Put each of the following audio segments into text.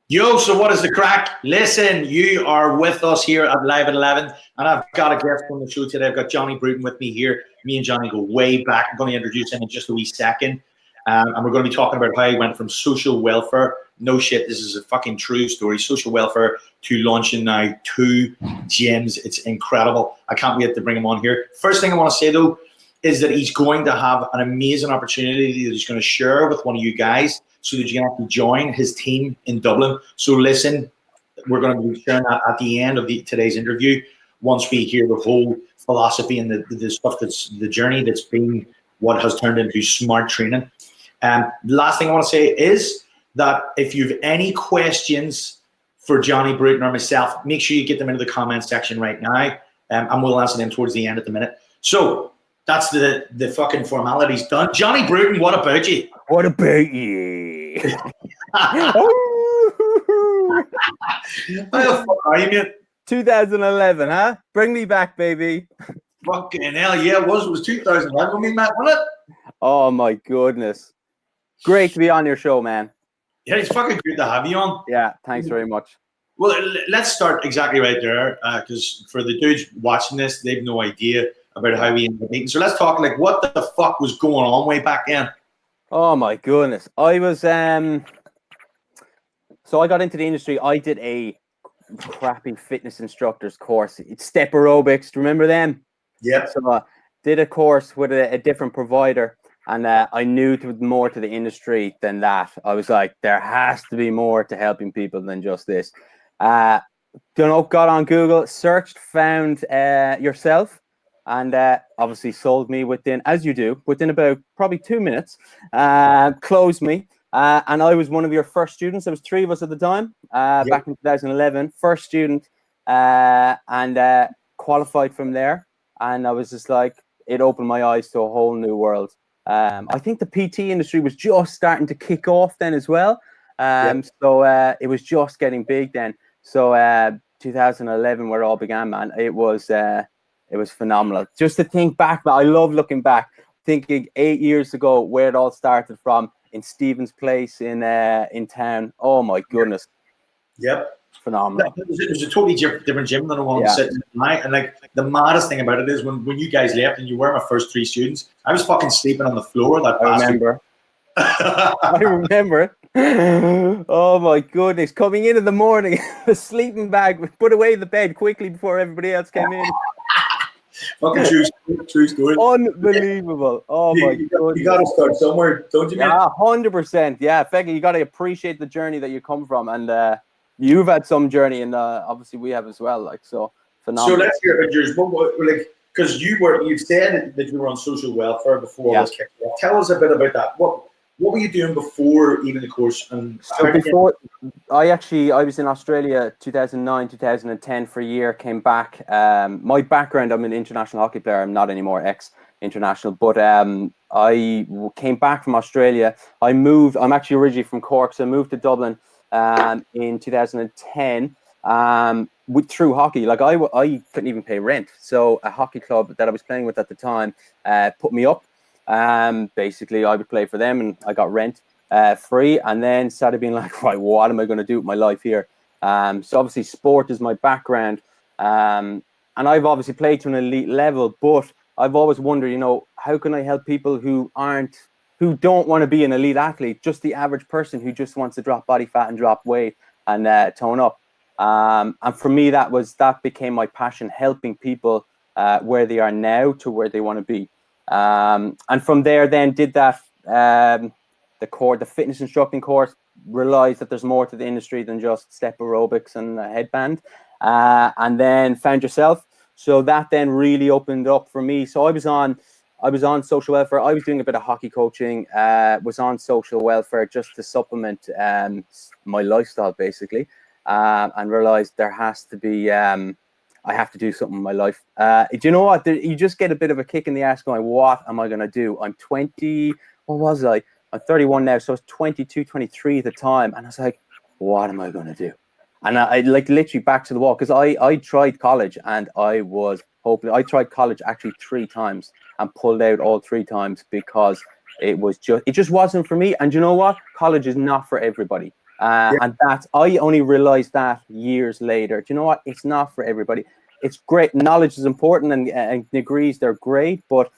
Yo, so what is the crack? Listen, you are with us here at Live at 11, and I've got a guest on the show today. I've got Johnny Bruton with me here. Me and Johnny go way back. I'm going to introduce him in just a wee second. And we're going to be talking about how he went from social welfare, no shit, this is a fucking true story, social welfare to launching now 2 gyms. It's incredible. I can't wait to bring him on here. First thing I want to say, though, is that he's going to have an amazing opportunity that he's going to share with one of you guys so that you can actually join his team in Dublin. So listen, we're going to be sharing that at the end of today's interview once we hear the whole philosophy and the stuff that's the journey that's been what has turned into smart training. The last thing I want to say is that if you have any questions for Johnny Bruton or myself, make sure you get them into the comment section right now, and we'll answer them towards the end at the minute. So that's the fucking formalities done. Johnny Bruton, what about you? What about you? How the fuck are you, mate? 2011, huh? Bring me back, baby. Fucking hell, yeah, it was 2011 with me, Matt, wasn't it? Oh my goodness. Great to be on your show, man. Yeah, it's fucking good to have you on. Yeah, thanks very much. Well, let's start exactly right there, because for the dudes watching this, they've no idea about how we ended up meeting. So let's talk, like, what the fuck was going on way back then? Oh my goodness. I was so I got into the industry. I did a crappy fitness instructor's course. It's step aerobics. Do you remember them? Yeah. So I did a course with a different provider, and I knew there was more to the industry than that. I was like, there has to be more to helping people than just this. Got on Google, searched, found yourself, and obviously sold me within, as you do, within about probably 2 minutes, closed me. And I was one of your first students. There was 3 of us at the time, back in 2011, first student, and qualified from there. And I was just like, it opened my eyes to a whole new world. I think the PT industry was just starting to kick off then as well. So it was just getting big then. So 2011, where it all began, man, it was phenomenal. Just to think back, but I love looking back, thinking 8 years ago where it all started from in Stephen's Place in town. Oh my goodness. Yep. Phenomenal. It was a totally different gym than the one sitting tonight. And like the maddest thing about it is when you guys left and you were my first 3 students, I was fucking sleeping on the floor. I remember. Oh my goodness. Coming in the morning, the sleeping bag, put away the bed quickly before everybody else came in. Fucking true story. Unbelievable. Oh my goodness. You gotta start somewhere, don't you, man? Yeah, 100%. Yeah, Feggy, you gotta appreciate the journey that you come from, and you've had some journey, and obviously we have as well. Like, so phenomenal. So let's hear about yours. Like, because you've said that you were on social welfare before all this kicked off. Tell us a bit about that. What were you doing before even the course? And so before, I was in Australia 2009, 2010 for a year, came back. My background, I'm an international hockey player. I'm not anymore ex-international, but I came back from Australia. I'm actually originally from Cork, so I moved to Dublin in 2010 through hockey. Like I couldn't even pay rent. So a hockey club that I was playing with at the time put me up. Basically I would play for them and I got rent free, and then started being like, right, what am I going to do with my life here? So obviously sport is my background, and I've obviously played to an elite level, but I've always wondered, how can I help people who don't want to be an elite athlete, just the average person who just wants to drop body fat and drop weight and tone up. And for me, that became my passion, helping people where they are now to where they want to be. And from there, then did that the fitness instructing course. Realized that there's more to the industry than just step aerobics and a headband. And then found yourself. So that then really opened up for me. So I was on social welfare. I was doing a bit of hockey coaching. Was on social welfare just to supplement my lifestyle, basically. And realized there has to be. I have to do something in my life. Do you know what? You just get a bit of a kick in the ass going, what am I going to do? I'm 20. What was I? I'm 31 now. So I was 22, 23 at the time. And I was like, what am I going to do? And I like literally back to the wall, because I tried college and I was hopeless. I tried college actually 3 times and pulled out all 3 times because it just wasn't for me. And you know what? College is not for everybody. Yeah. And I only realized that years later. Do you know what? It's not for everybody. It's great. Knowledge is important, and degrees, they're great, but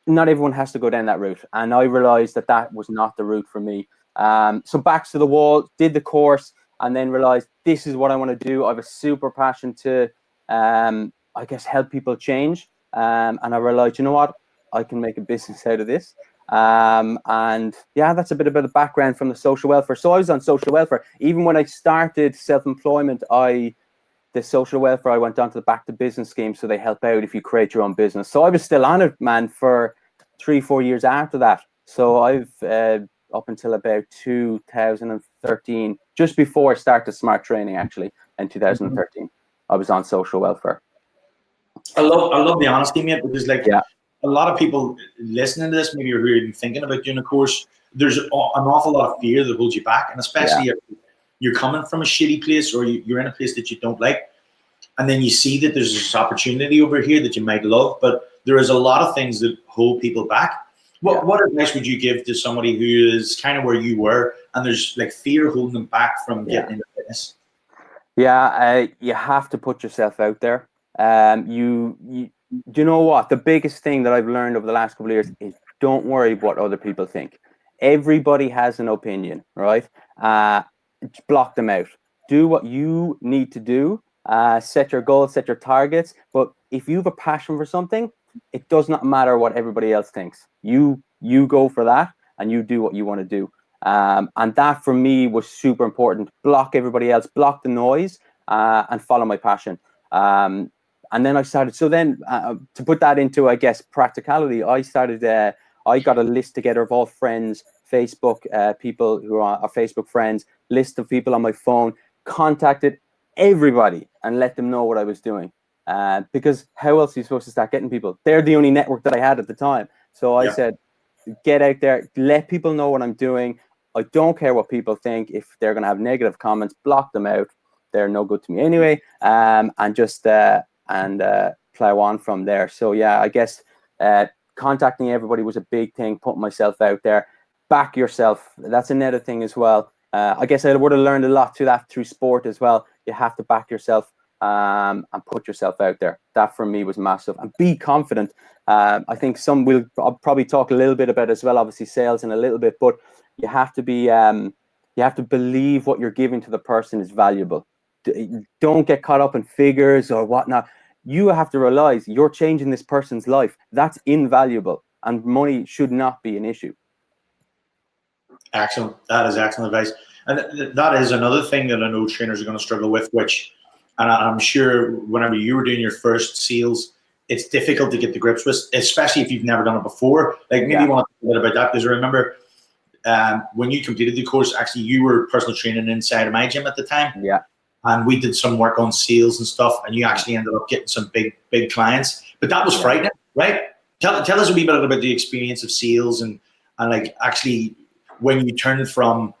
not everyone has to go down that route. And I realized that was not the route for me. So back to the wall, did the course, and then realized this is what I want to do. I have a super passion to, I guess, help people change. And I realized, you know what? I can make a business out of this. And yeah, that's a bit about the background from the social welfare. So I was on social welfare. Even when I started self-employment, the social welfare, I went on to the back to business scheme. So they help out if you create your own business. So I was still on it, man, for 3-4 years after that. So I've up until about 2013, just before I started smart training, actually, in 2013, I was on social welfare. I love the honesty, mate, because like Yeah. a lot of people listening to this, maybe you're even thinking about doing a course, there's an awful lot of fear that holds you back. And especially if you're coming from a shitty place or you're in a place that you don't like, and then you see that there's this opportunity over here that you might love, but there is a lot of things that hold people back. What advice would you give to somebody who is kind of where you were and there's like fear holding them back from getting into fitness? Yeah, you have to put yourself out there. You do you know what? The biggest thing that I've learned over the last couple of years is don't worry what other people think. Everybody has an opinion, right? Block them out. Do what you need to do. Set your goals, set your targets. But if you have a passion for something, it does not matter what everybody else thinks. You go for that and you do what you want to do. And that for me was super important. Block everybody else, block the noise, and follow my passion. And then I started. So then, to put that into, I guess, practicality, I started. I got a list together of all friends, Facebook people who are Facebook friends, list of people on my phone, contacted everybody and let them know what I was doing. Because how else are you supposed to start getting people? They're the only network that I had at the time. So I said, get out there, let people know what I'm doing. I don't care what people think. If they're going to have negative comments, block them out. They're no good to me anyway. And just plow on from there. So yeah, I guess contacting everybody was a big thing. Putting myself out there. Back yourself. That's another thing as well. I guess I would have learned a lot through sport as well. You have to back yourself and put yourself out there. That for me was massive. And be confident. I think I'll probably talk a little bit about as well, obviously sales in a little bit, but you have to be, you have to believe what you're giving to the person is valuable. Don't get caught up in figures or whatnot. You have to realize you're changing this person's life. That's invaluable, and money should not be an issue. Excellent. That is excellent advice. And that is another thing that I know trainers are going to struggle with, and I'm sure whenever you were doing your first sales, it's difficult to get the grips with, especially if you've never done it before. Like maybe you want to talk a bit about that, because I remember when you completed the course, actually you were personal training inside of my gym at the time. Yeah. And we did some work on sales and stuff, and you actually ended up getting some big clients. But that was frightening, right? Tell us a wee bit about the experience of sales and like actually when you turned from,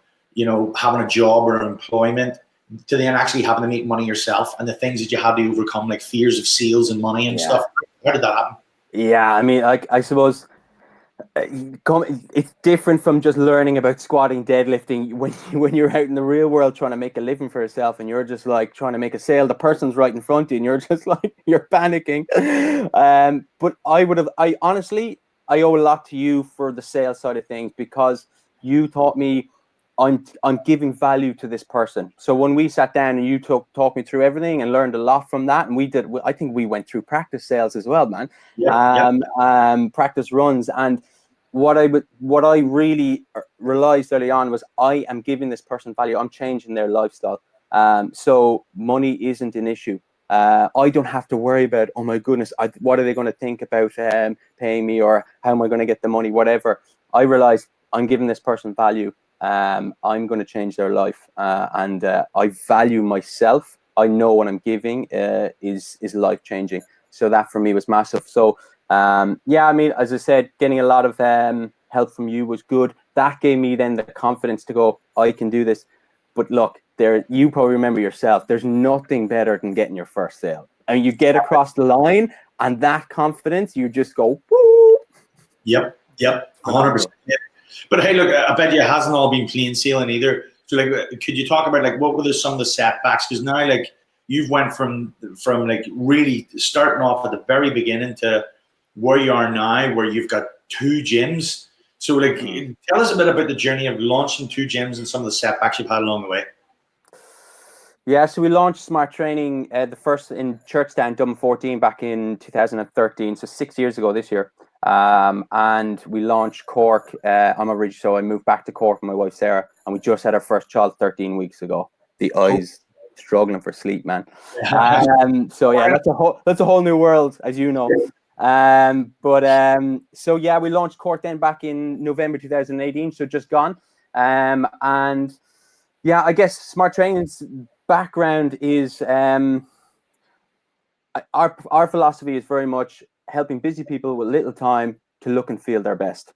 having a job or employment to then actually having to make money yourself, and the things that you had to overcome, like fears of sales and money and stuff. How did that happen? Yeah, I mean, I suppose it's different from just learning about squatting, deadlifting. When you're out in the real world trying to make a living for yourself, and you're just like trying to make a sale, the person's right in front of you, and you're just like you're panicking. But I honestly owe a lot to you for the sales side of things, because you taught me I'm giving value to this person. So when we sat down and you talked me through everything and learned a lot from that, and I think we went through practice sales as well, man. Practice runs. And what I really realized early on was I am giving this person value. I'm changing their lifestyle. So money isn't an issue. I don't have to worry about, oh my goodness, what are they going to think about paying me, or how am I going to get the money, whatever. I realized I'm giving this person value. I'm going to change their life, and I value myself. I know what I'm giving is life changing. So that for me was massive. So yeah, I mean, as I said, getting a lot of help from you was good. That gave me then the confidence to go, I can do this. But look, you probably remember yourself, there's nothing better than getting your first sale. I mean, you get across the line, and that confidence, you just go, woo. Yep, 100%. But hey, look, I bet you it hasn't all been plain sailing either. So like, could you talk about like what were some of the setbacks? Because now like you've went from like really starting off at the very beginning to where you are now, where you've got 2 gyms. So like, tell us a bit about the journey of launching 2 gyms and some of the setbacks you've had along the way. Yeah, so we launched Smart Training, the first in Churchtown, Dublin 14, back in 2013, so 6 years ago this year. And we launched Cork. I'm originally, so I moved back to Cork with my wife Sarah, and we just had our first child 13 weeks ago. The eyes struggling for sleep, man. So yeah, that's a whole new world, as you know. So yeah, we launched Cork then back in November 2018, so just gone. And yeah, I guess Smart Training's background is our philosophy is very much helping busy people with little time to look and feel their best.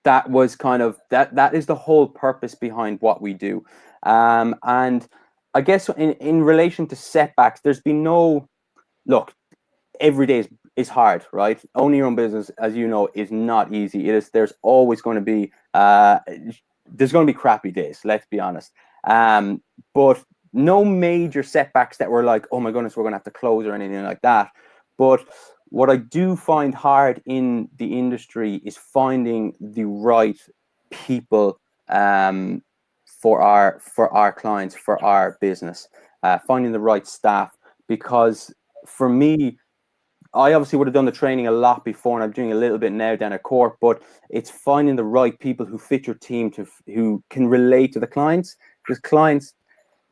That was kind of that is the whole purpose behind what we do. And I guess in relation to setbacks, there's been no look. Every day is hard, right? Owning your own business, as you know, is not easy. There's always going to be crappy days. Let's be honest. But no major setbacks that were like, oh my goodness, we're going to have to close or anything like that. But what I do find hard in the industry is finding the right people for our clients, for our business, finding the right staff. Because for me, I obviously would have done the training a lot before, and I'm doing a little bit now down at Cork, but it's finding the right people who fit your team, who can relate to the clients. Because clients,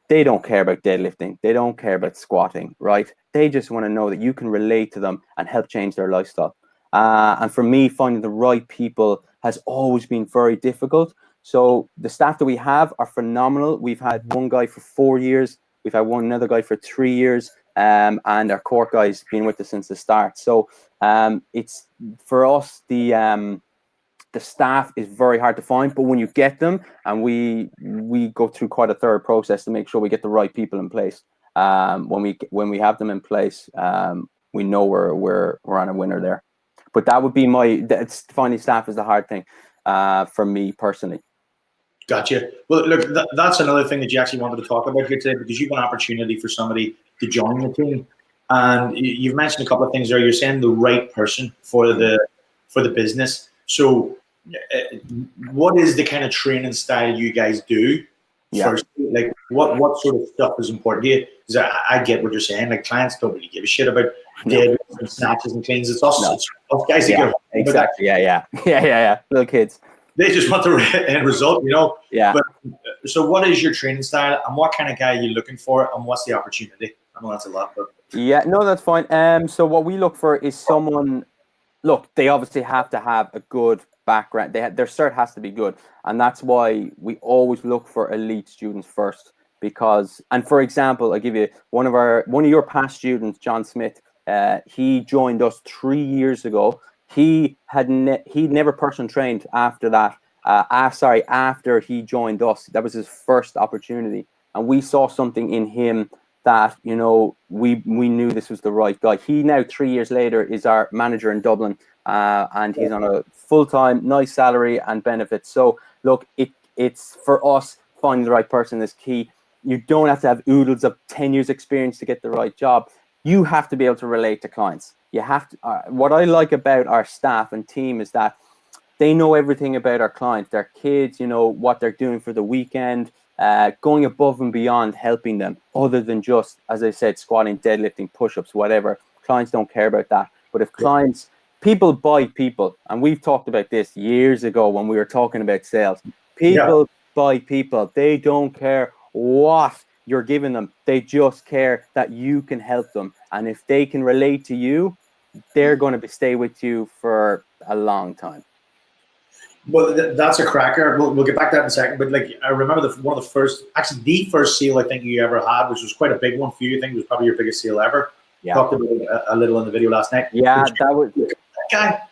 they don't care about deadlifting. They don't care about squatting, right? They just want to know that you can relate to them and help change their lifestyle. And for me, finding the right people has always been very difficult. So the staff that we have are phenomenal. We've had one guy for 4 years. We've had another guy for 3 years. And our Cork guy's been with us since the start. So it's for us, the staff is very hard to find, but when you get them, and we go through quite a thorough process to make sure we get the right people in place. When we have them in place, we know we're on a winner there. But that would be finding staff is the hard thing for me personally. Gotcha. Well, look, that's another thing that you actually wanted to talk about here today, because you've an opportunity for somebody to join the team, and you've mentioned a couple of things there. You're saying the right person for the business. So, what is the kind of training style you guys do? Yeah. First, like what sort of stuff is important to you? Because I get what you're saying. Like, clients don't really give a shit about deadlifts and snatches and cleans. It's us, it's us guys that get exactly. Yeah. Little kids. They just want the end result, you know. Yeah. But so, what is your training style, and what kind of guy are you looking for, and what's the opportunity? I know that's a lot, but yeah, no, that's fine. So what we look for is someone. Look, they obviously have to have a good background. Their cert has to be good, and that's why we always look for elite students first. Because, and for example, I give you one of your past students, John Smith. He joined us 3 years ago. He'd never personal trained after that. After he joined us, that was his first opportunity, and we saw something in him that, you know, we knew this was the right guy. He now 3 years later is our manager in Dublin, and he's on a full-time, nice salary and benefits. So look, it's for us, finding the right person is key. You don't have to have oodles of 10 years experience to get the right job. You have to be able to relate to clients. You have to. What I like about our staff and team is that they know everything about our clients, their kids, you know, what they're doing for the weekend, going above and beyond helping them, other than just, as I said, squatting, deadlifting, push-ups, whatever. Clients don't care about that. But if people buy people, and we've talked about this years ago when we were talking about sales, people buy people. They don't care what you're giving them. They just care that you can help them. And if they can relate to you, they're going to stay with you for a long time. Well, that's a cracker. We'll get back to that in a second. But like, I remember the first sale I think you ever had, which was quite a big one for you. I think it was probably your biggest sale ever. Yeah. Talked about it a little in the video last night. Yeah, that was that guy.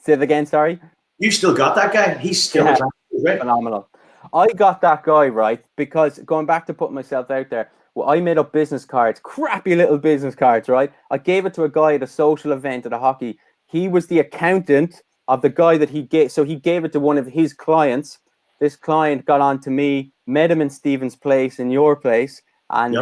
Say it again. Sorry. You've still got that guy. He's still right? Phenomenal. I got that guy right because, going back to putting myself out there, well, I made up business cards, crappy little business cards, right? I gave it to a guy at a social event at a hockey. He was the accountant of the guy that he gave. So he gave it to one of his clients. this client got on to me, met him in Stephen's place, in your place, and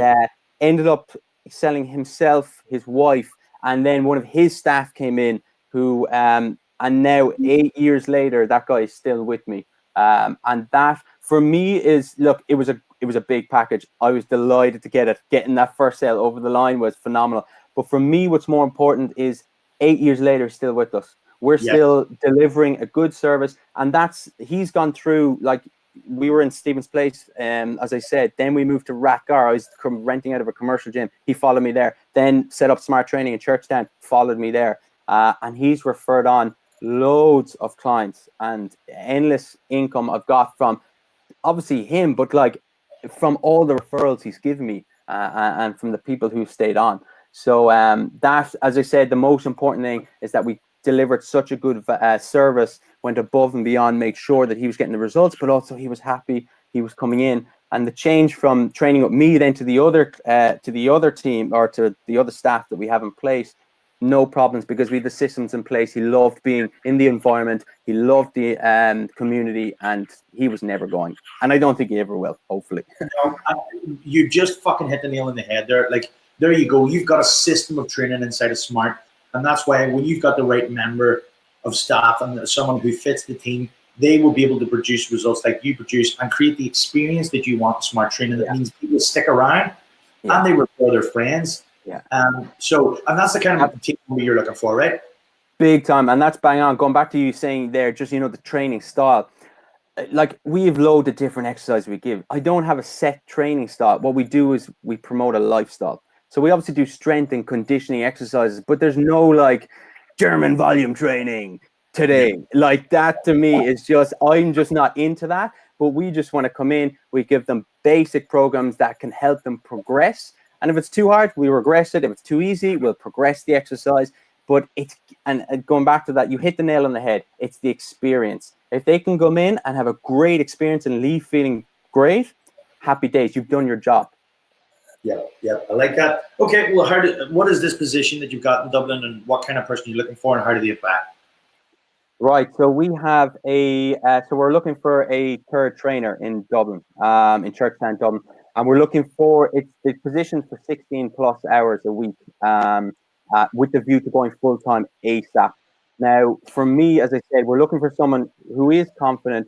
ended up selling himself, his wife, and then one of his staff came in who, and now 8 years later, that guy is still with me. And that for me is, look, it was a big package. I was delighted to get it. Getting that first sale over the line was phenomenal. But for me, what's more important is 8 years later, still with us. We're still delivering a good service, and he's gone through, like, we were in Stephen's place, as I said. Then we moved to Rathgar. I was renting out of a commercial gym. He followed me there. Then set up Smart Training in Churchtown. Followed me there, and he's referred on loads of clients and endless income I've got from obviously him, but like from all the referrals he's given me, and from the people who stayed on. So that, as I said, the most important thing is that we delivered such a good service, went above and beyond, make sure that he was getting the results, but also he was happy, he was coming in. And the change from training with me then to the other team, or to the other staff that we have in place, no problems, because we had the systems in place. He loved being in the environment, he loved the community, and he was never going. And I don't think he ever will, hopefully. You just fucking hit the nail on the head there. Like, there you go. You've got a system of training inside of Smart. And that's why when you've got the right member of staff and someone who fits the team, they will be able to produce results like you produce and create the experience that you want in Smart Training. That means people stick around and they refer their friends. And that's the kind of team you're looking for, right? Big time. And that's bang on. Going back to you saying there, just, you know, the training style. Like, we have loads of different exercises we give. I don't have a set training style. What we do is we promote a lifestyle. So we obviously do strength and conditioning exercises, but there's no like German volume training today. Like, that to me is just, I'm just not into that. But we just want to come in, we give them basic programs that can help them progress. And if it's too hard, we regress it. If it's too easy, we'll progress the exercise. But it's, and going back to that, you hit the nail on the head. It's the experience. If they can come in and have a great experience and leave feeling great, happy days, you've done your job. Yeah, I like that. Okay, well, what is this position that you've got in Dublin, and what kind of person are you looking for, and how do they apply? Right, so we have so we're looking for a third trainer in Dublin, in Churchtown, Dublin, and we're looking for, the positions for 16 plus hours a week, with the view to going full time ASAP. Now, for me, as I said, we're looking for someone who is confident.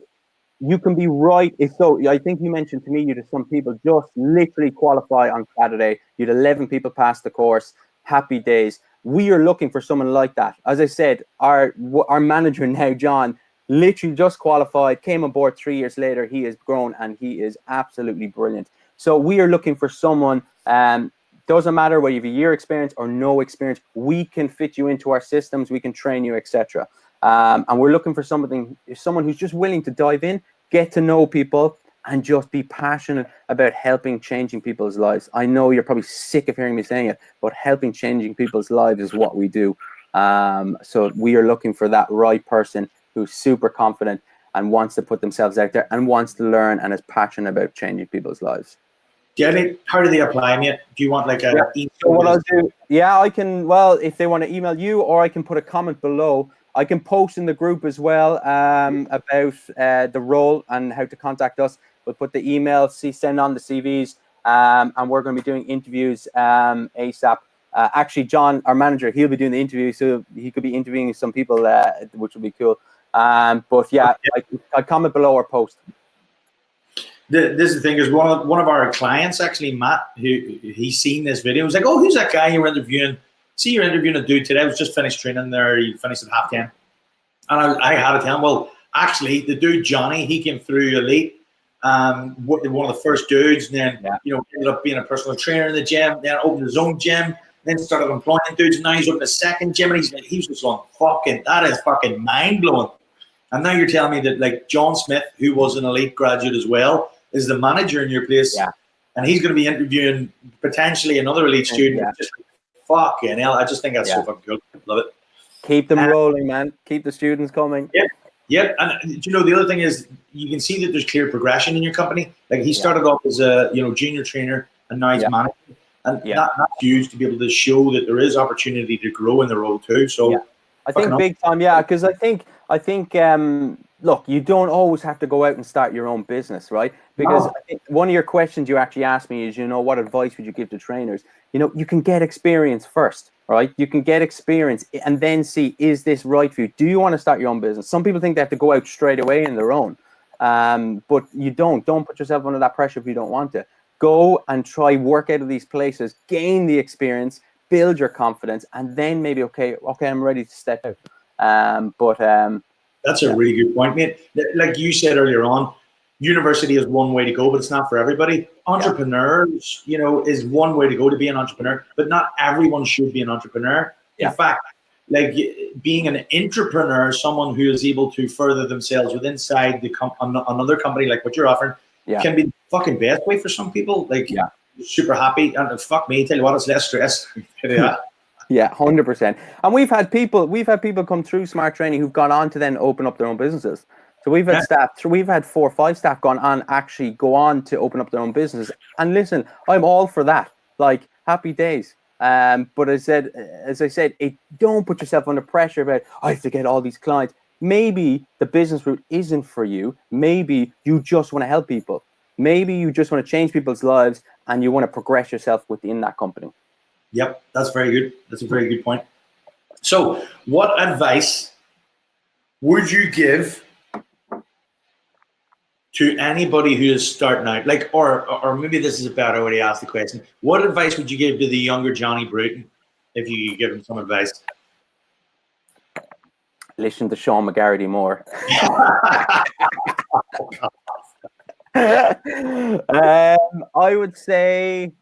You can be right. So I think you mentioned to me, you had some people just literally qualify on Saturday. You had 11 people pass the course. Happy days. We are looking for someone like that. As I said, our manager now, John, literally just qualified, came aboard 3 years later. He has grown and he is absolutely brilliant. So we are looking for someone, doesn't matter whether you have a year experience or no experience, we can fit you into our systems, we can train you, etc. And we're looking for someone who's just willing to dive in, get to know people, and just be passionate about changing people's lives. I know you're probably sick of hearing me saying it, but changing people's lives is what we do. So we are looking for that right person who's super confident and wants to put themselves out there and wants to learn and is passionate about changing people's lives. How do they apply, mate? Do you want like a email? So what I'll do, I can, well, if they want to email you, or I can put a comment below. I can post in the group as well, about the role and how to contact us. We'll put the email, send on the CVs, and we're going to be doing interviews ASAP. Actually, John, our manager, he'll be doing the interview, so he could be interviewing some people, which would be cool. But yeah, I comment below or post. This is the thing, is one of our clients, actually, Matt, who he's seen this video, was like, "Oh, who's that guy you were interviewing? See, you're interviewing a dude today. I was just finished training there. He finished at 10:30." And I had to tell him, well, actually, the dude Johnny, he came through Elite, one of the first dudes, and then ended up being a personal trainer in the gym. Then opened his own gym. Then started employing dudes. And now he's opened a second gym, and he's just going, that is fucking mind blowing. And now you're telling me that, like, John Smith, who was an Elite graduate as well, is the manager in your place, and he's going to be interviewing potentially another Elite student. Just fucking hell, I just think that's so fucking cool. Love it. Keep them rolling, man. Keep the students coming. Yep. And you know, the other thing is, you can see that there's clear progression in your company. Like, he started off as a junior trainer, and now he's managing, and that's huge to be able to show that there is opportunity to grow in the role too. So I think big time, yeah, because I think look, you don't always have to go out and start your own business, right? Because I think one of your questions you actually asked me is, what advice would you give to trainers? You can get experience first, right? You can get experience and then see, is this right for you? Do you want to start your own business? Some people think they have to go out straight away in their own, but you don't. Don't put yourself under that pressure if you don't want to. Go and try work out of these places, gain the experience, build your confidence, and then maybe okay, I'm ready to step out. That's a really good point, mate. Like you said earlier on, university is one way to go, but it's not for everybody. Entrepreneurs, is one way to go to be an entrepreneur, but not everyone should be an entrepreneur. In fact, like being an entrepreneur, someone who is able to further themselves within inside another company like what you're offering, can be the fucking best way for some people. Like, super happy, and fuck me, tell you what, it's less stress. Yeah, 100%. And we've had people come through Smart Training who've gone on to then open up their own businesses. So we've had we've had 4 or 5 staff go on to open up their own businesses. And listen, I'm all for that. Like, happy days. But as I said, don't put yourself under pressure about, I have to get all these clients. Maybe the business route isn't for you. Maybe you just want to help people. Maybe you just want to change people's lives and you want to progress yourself within that company. Yep, that's very good. That's a very good point. So what advice would you give to anybody who is starting out? Like, or maybe this is a better way to ask the question. What advice would you give to the younger Johnny Bruton if you give him some advice? Listen to Sean McGarity more. I would say,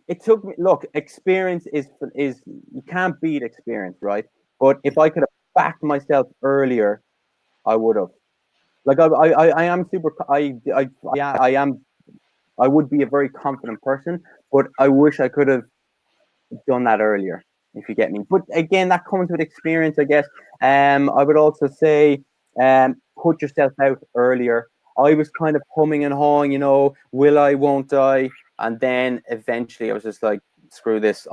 it took me. Look, experience is you can't beat experience, right? But if I could have backed myself earlier, I would have. Like I am super. I would be a very confident person, but I wish I could have done that earlier, if you get me. But again, that comes with experience, I guess. I would also say, put yourself out earlier. I was kind of humming and hawing, will I, won't I? And then eventually I was just like, screw this,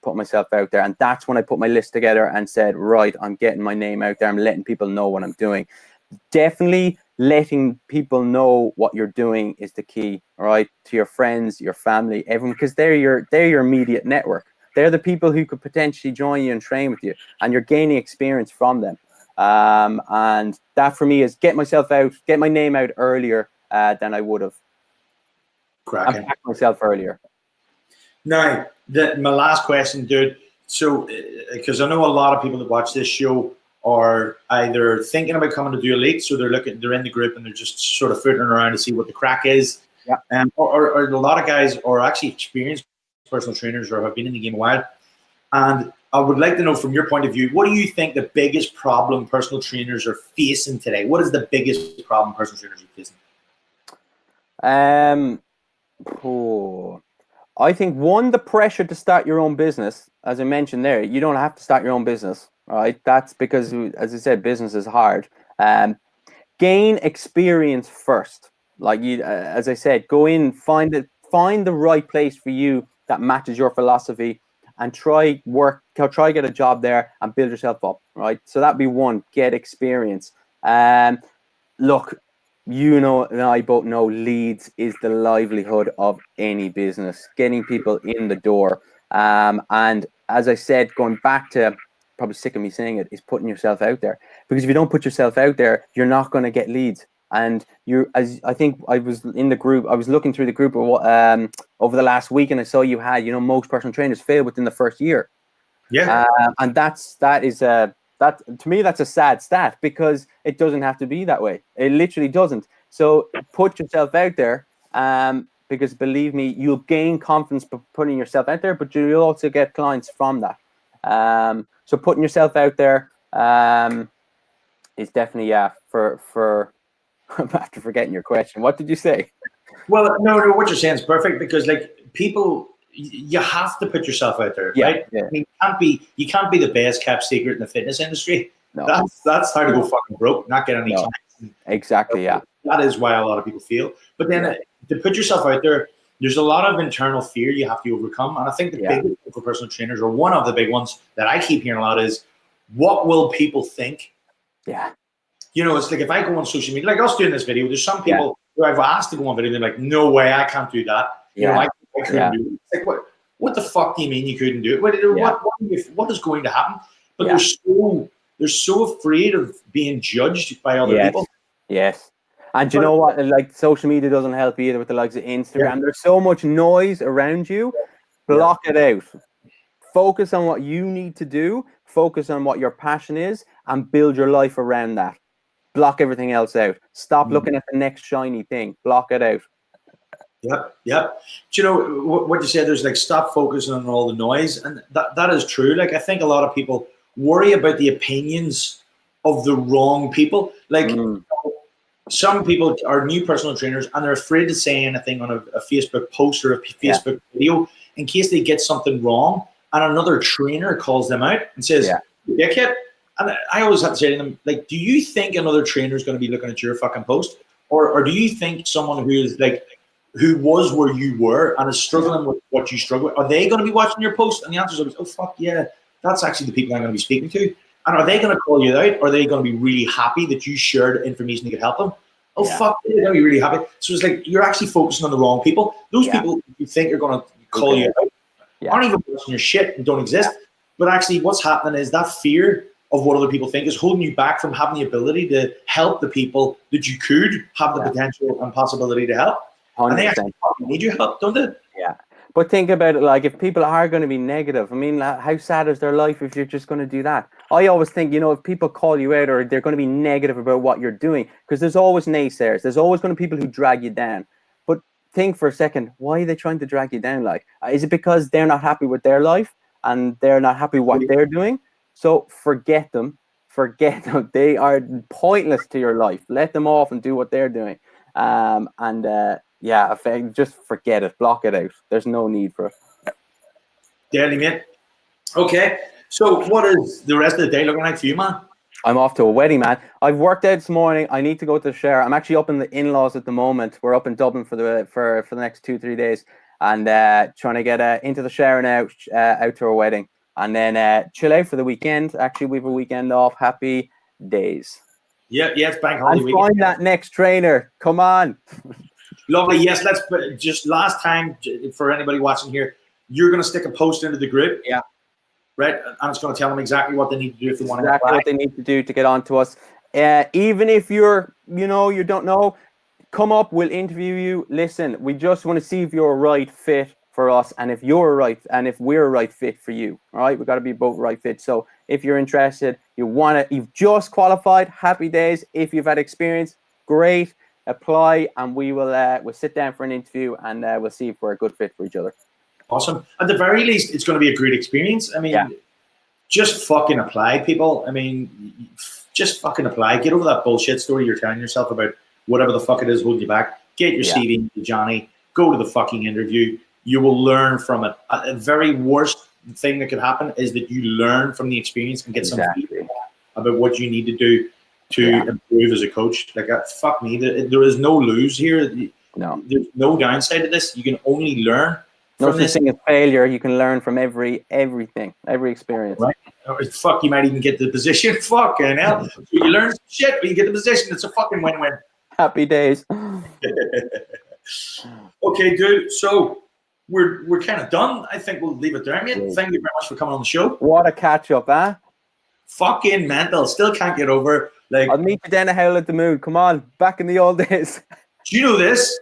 put myself out there. And that's when I put my list together and said, right, I'm getting my name out there. I'm letting people know what I'm doing. Definitely letting people know what you're doing is the key, all right? To your friends, your family, everyone, because they're your immediate network. They're the people who could potentially join you and train with you, and you're gaining experience from them. And that for me is get my name out earlier than I would have. Cracking. And back myself earlier. Now, my last question, dude. So, because I know a lot of people that watch this show are either thinking about coming to do elite, so they're in the group and they're just sort of fiddling around to see what the crack is. Yeah. Or a lot of guys are actually experienced personal trainers or have been in the game a while. And I would like to know from your point of view, what do you think the biggest problem personal trainers are facing today? What is the biggest problem personal trainers are facing? I think the pressure to start your own business. As I mentioned there, you don't have to start your own business, right? That's because, as I said, business is hard. Gain experience first. Like as I said, go in, find the right place for you that matches your philosophy, and try get a job there and build yourself up, right? So that'd be one. Get experience. Look, and I both know leads is the livelihood of any business, getting people in the door. And as I said, going back to, probably sick of me saying it, is putting yourself out there. Because if you don't put yourself out there, you're not going to get leads. And I think I was in the group, I was looking through the group over the last week, and I saw you had, most personal trainers fail within the first year. Yeah. And that to me, that's a sad stat, because it doesn't have to be that way. It literally doesn't. So put yourself out there, because believe me, you'll gain confidence by putting yourself out there, but you'll also get clients from that. So putting yourself out there is definitely, for I'm after forgetting your question. What did you say? Well, no, what you're saying is perfect, because like people, you have to put yourself out there, right? Yeah. I mean, you can't be the best kept secret in the fitness industry. No. That's how to go fucking broke, not get any clients. Exactly, yeah. That is why a lot of people feel. But then to put yourself out there, there's a lot of internal fear you have to overcome. And I think the biggest thing for personal trainers, or one of the big ones that I keep hearing a lot, is what will people think? Yeah. You know, it's like if I go on social media, like us doing this video, there's some people who I've asked to go on video, they're like, no way, I can't do that. You know, I couldn't do it. It's like, what the fuck do you mean you couldn't do it? What is going to happen? But they're so afraid of being judged by other people. Yes. And you know what? Like, social media doesn't help either with the likes of Instagram. There's so much noise around you. Block it out. Focus on what you need to do. Focus on what your passion is, and build your life around that. Block everything else out. Stop looking at the next shiny thing. Block it out. Yep. Do you know what you said? There's like, stop focusing on all the noise, and that is true. Like, I think a lot of people worry about the opinions of the wrong people. Like, some people are new personal trainers and they're afraid to say anything on a Facebook post or a Facebook video in case they get something wrong, and another trainer calls them out and says, "Dickhead." And I always have to say to them, like, do you think another trainer is going to be looking at your fucking post, or do you think someone who is like, who was where you were and is struggling with what you struggle with, are they going to be watching your post? And the answer is always, oh fuck yeah, that's actually the people I'm going to be speaking to. And are they going to call you out? Or are they going to be really happy that you shared information that could help them? Oh fuck, they're going to be really happy. So it's like, you're actually focusing on the wrong people. Those people you think are going to call you out aren't even watching your shit and don't exist. But actually, what's happening is that fear of what other people think is holding you back from having the ability to help the people that you could have the potential and possibility to help. 100%. And they actually need your help, don't they? Yeah. But think about it, like, if people are going to be negative, I mean, how sad is their life if you're just going to do that? I always think, you know, if people call you out or they're going to be negative about what you're doing, because there's always naysayers, there's always going to be people who drag you down. But think for a second, why are they trying to drag you down? Like, is it because they're not happy with their life and they're not happy with what they're doing? So forget them. They are pointless to your life. Let them off and do what they're doing. Just forget it. Block it out. There's no need for it. Daily, mate. Okay. So what is the rest of the day looking like for you, man? I'm off to a wedding, man. I've worked out this morning. I need to go to the shower. I'm actually up in the in-laws at the moment. We're up in Dublin for the next 2-3 days, and trying to get into the shower now, out to our wedding, and then chill out for the weekend. Actually, we have a weekend off. Happy days. Yeah, it's bank holiday weekend. Find that next trainer. Come on. Lovely. Yes, let's just last time for anybody watching here, you're going to stick a post into the group. Yeah. Right. I'm just going to tell them exactly what they need to do if they want to. Exactly what they need to do to get on to us. Even if you don't know, come up, we'll interview you. Listen, we just want to see if you're a right fit for us, and if we're a right fit for you. All right, we've got to be both right fit. So if you're interested, you've just qualified, happy days. If you've had experience, great. Apply, and we'll sit down for an interview, and we'll see if we're a good fit for each other. Awesome. At the very least, it's going to be a great experience. I mean, just fucking apply, people. I mean, just fucking apply. Get over that bullshit story you're telling yourself about whatever the fuck it is holding you back. Get your CV to Johnny. Go to the fucking interview. You will learn from it. A very worst thing that could happen is that you learn from the experience and get some feedback about what you need to do to improve as a coach. Like, fuck me, there is no lose here. No, there's no downside to this. You can only learn. No such thing as failure. You can learn from everything, every experience. Right? Or fuck, you might even get the position. Fucking hell, you learn some shit, but you get the position. It's a fucking win-win. Happy days. Okay, dude. So we're kind of done. I think we'll leave it there, mate. Thank you very much for coming on the show. What a catch up, huh? Fucking mental. Still can't get over. Like, I'll meet you down at Howl at the Moon. Come on, back in the old days. Do you know this?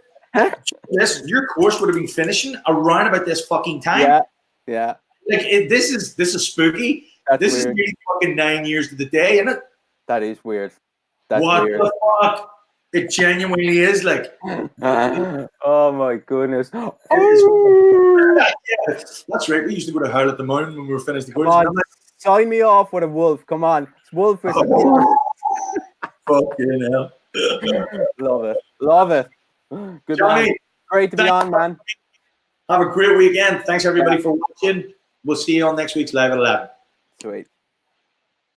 Your course would have been finishing around about this fucking time. Yeah. Like, this is spooky. This is really fucking 9 years to the day, isn't it? That is weird. What the fuck? It genuinely is, like. Oh my goodness. Yeah, that's right. We used to go to Howl at the Moon when we were finished the course. Sign me off with a wolf. Come on. It's wolf with fucking hell. Love it. Good, Johnny, man. Great to be on, man. Have a great weekend. Thanks everybody for watching. We'll see you on next week's Live at 11. Sweet.